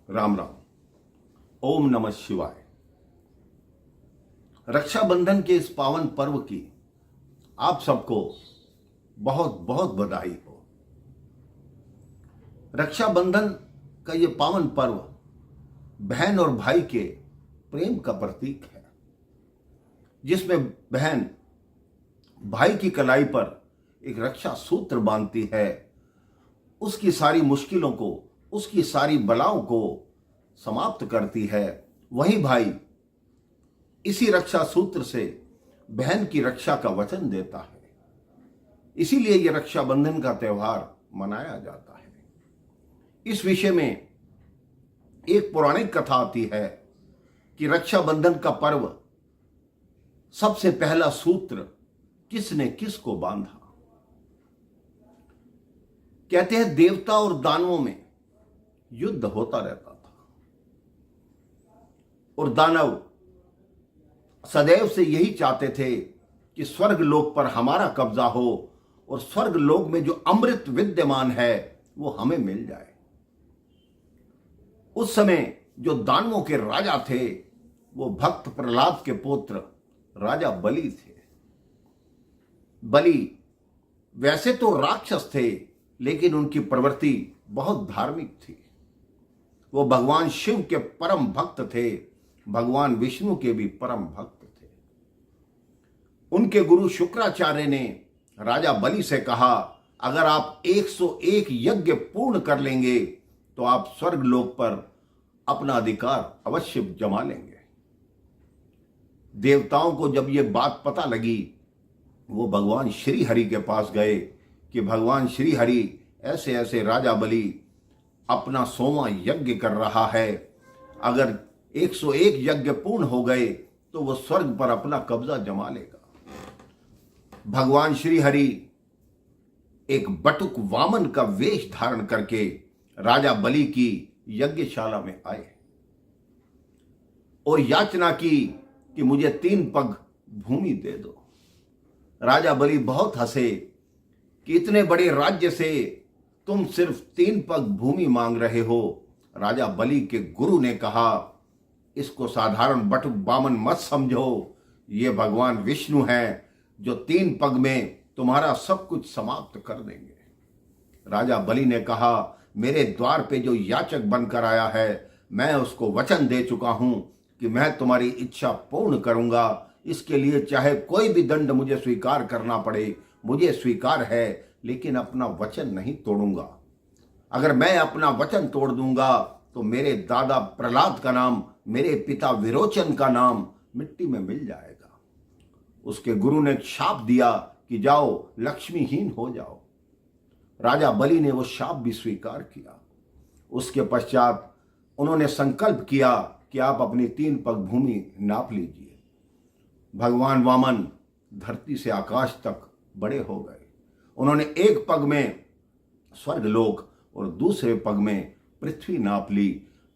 राम राम। ओम नमः शिवाय। रक्षाबंधन के इस पावन पर्व की आप सबको बहुत बहुत बधाई हो। रक्षाबंधन का ये पावन पर्व बहन और भाई के प्रेम का प्रतीक है, जिसमें बहन भाई की कलाई पर एक रक्षा सूत्र बांधती है, उसकी सारी मुश्किलों को, उसकी सारी बलाओं को समाप्त करती है। वही भाई इसी रक्षा सूत्र से बहन की रक्षा का वचन देता है। इसीलिए यह रक्षाबंधन का त्यौहार मनाया जाता है। इस विषय में एक पौराणिक कथा आती है कि रक्षाबंधन का पर्व सबसे पहला सूत्र किसने किसको बांधा। कहते हैं देवता और दानवों में युद्ध होता रहता था और दानव सदैव से यही चाहते थे कि स्वर्ग लोक पर हमारा कब्जा हो और स्वर्ग लोक में जो अमृत विद्यमान है वो हमें मिल जाए। उस समय जो दानवों के राजा थे वो भक्त प्रहलाद के पुत्र राजा बलि थे। बलि वैसे तो राक्षस थे, लेकिन उनकी प्रवृत्ति बहुत धार्मिक थी। वो भगवान शिव के परम भक्त थे, भगवान विष्णु के भी परम भक्त थे। उनके गुरु शुक्राचार्य ने राजा बलि से कहा, अगर आप 101 यज्ञ पूर्ण कर लेंगे तो आप स्वर्ग लोक पर अपना अधिकार अवश्य जमा लेंगे। देवताओं को जब ये बात पता लगी, वो भगवान श्री हरि के पास गए कि भगवान श्री हरि ऐसे ऐसे राजा बलि अपना 100वां यज्ञ कर रहा है, अगर 101 यज्ञ पूर्ण हो गए तो वो स्वर्ग पर अपना कब्जा जमा लेगा। भगवान श्री हरि एक बटुक वामन का वेश धारण करके राजा बलि की यज्ञशाला में आए और याचना की कि मुझे 3 पग भूमि दे दो। राजा बलि बहुत हंसे कि इतने बड़े राज्य से तुम सिर्फ 3 पग भूमि मांग रहे हो। राजा बलि के गुरु ने कहा, इसको साधारण बटुक वामन मत समझो, ये भगवान विष्णु हैं जो 3 पग में तुम्हारा सब कुछ समाप्त कर देंगे। राजा बलि ने कहा, मेरे द्वार पे जो याचक बनकर आया है, मैं उसको वचन दे चुका हूं कि मैं तुम्हारी इच्छा पूर्ण करूंगा। इसके लिए चाहे कोई भी दंड मुझे स्वीकार करना पड़े, मुझे स्वीकार है, लेकिन अपना वचन नहीं तोड़ूंगा। अगर मैं अपना वचन तोड़ दूंगा तो मेरे दादा प्रहलाद का नाम, मेरे पिता विरोचन का नाम मिट्टी में मिल जाएगा। उसके गुरु ने शाप दिया कि जाओ लक्ष्मीहीन हो जाओ। राजा बलि ने वो शाप भी स्वीकार किया। उसके पश्चात उन्होंने संकल्प किया कि आप अपनी 3 पग भूमि नाप लीजिए। भगवान वामन धरती से आकाश तक बड़े हो गए। उन्होंने 1 पग में स्वर्गलोक और दूसरे पग में पृथ्वी नाप ली।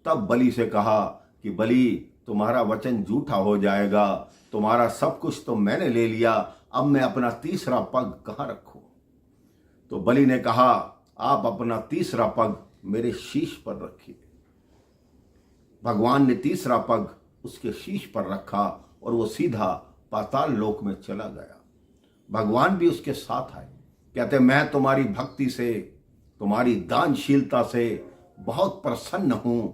तब बलि से कहा कि बलि, तुम्हारा वचन झूठा हो जाएगा, तुम्हारा सब कुछ तो मैंने ले लिया, अब मैं अपना 3रा पग कहाँ रखूं। तो बलि ने कहा, आप अपना 3रा पग मेरे शीश पर रखिए। भगवान ने 3रा पग उसके शीश पर रखा और वो सीधा पाताल लोक में चला गया। भगवान भी उसके साथ आए। कहते, मैं तुम्हारी भक्ति से, तुम्हारी दानशीलता से बहुत प्रसन्न हूं।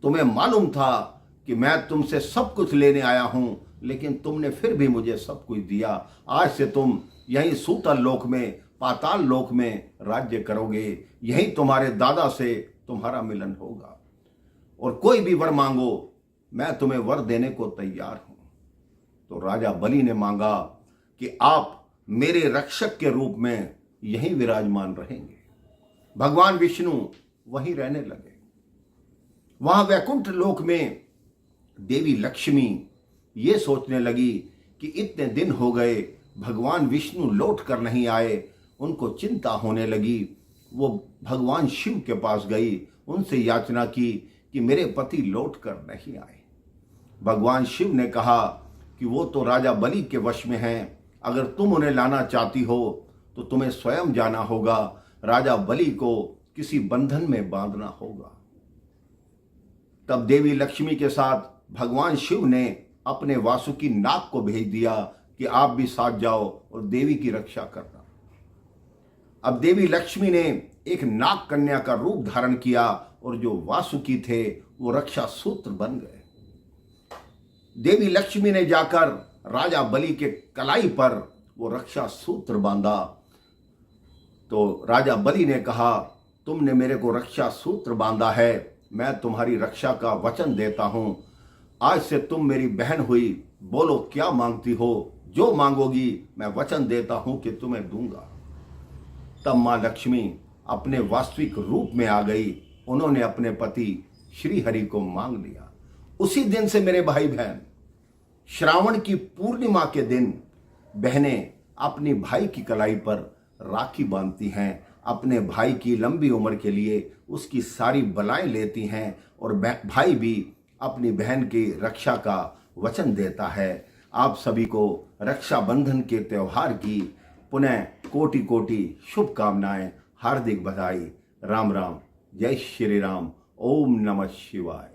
तुम्हें मालूम था कि मैं तुमसे सब कुछ लेने आया हूं, लेकिन तुमने फिर भी मुझे सब कुछ दिया। आज से तुम यहीं सूतल लोक में, पाताल लोक में राज्य करोगे। यहीं तुम्हारे दादा से तुम्हारा मिलन होगा और कोई भी वर मांगो, मैं तुम्हें वर देने को तैयार हूं। तो राजा बलि ने मांगा कि आप मेरे रक्षक के रूप में यहीं विराजमान रहेंगे। भगवान विष्णु वहीं रहने लगे। वहां वैकुंठ लोक में देवी लक्ष्मी ये सोचने लगी कि इतने दिन हो गए भगवान विष्णु लौट कर नहीं आए। उनको चिंता होने लगी। वो भगवान शिव के पास गई, उनसे याचना की कि मेरे पति लौट कर नहीं आए। भगवान शिव ने कहा कि वो तो राजा बलि के वश में हैं, अगर तुम उन्हें लाना चाहती हो तो तुम्हें स्वयं जाना होगा, राजा बलि को किसी बंधन में बांधना होगा। तब देवी लक्ष्मी के साथ भगवान शिव ने अपने वासुकी नाग को भेज दिया कि आप भी साथ जाओ और देवी की रक्षा करना। अब देवी लक्ष्मी ने एक नाग कन्या का रूप धारण किया और जो वासुकी थे वो रक्षा सूत्र बन गए। देवी लक्ष्मी ने जाकर राजा बलि के कलाई पर वो रक्षा सूत्र बांधा। तो राजा बलि ने कहा, तुमने मेरे को रक्षा सूत्र बांधा है, मैं तुम्हारी रक्षा का वचन देता हूं। आज से तुम मेरी बहन हुई, बोलो क्या मांगती हो, जो मांगोगी मैं वचन देता हूं कि तुम्हें दूंगा। तब मां लक्ष्मी अपने वास्तविक रूप में आ गई। उन्होंने अपने पति श्री हरि को मांग लिया। उसी दिन से मेरे भाई बहन, श्रावण की पूर्णिमा के दिन बहनें अपनी भाई की कलाई पर राखी बांधती हैं, अपने भाई की लंबी उम्र के लिए उसकी सारी बलाएं लेती हैं और भाई भी अपनी बहन की रक्षा का वचन देता है। आप सभी को रक्षाबंधन के त्यौहार की पुनः कोटि कोटि शुभकामनाएं, हार्दिक बधाई। राम राम, जय श्री राम, ओम नमः शिवाय।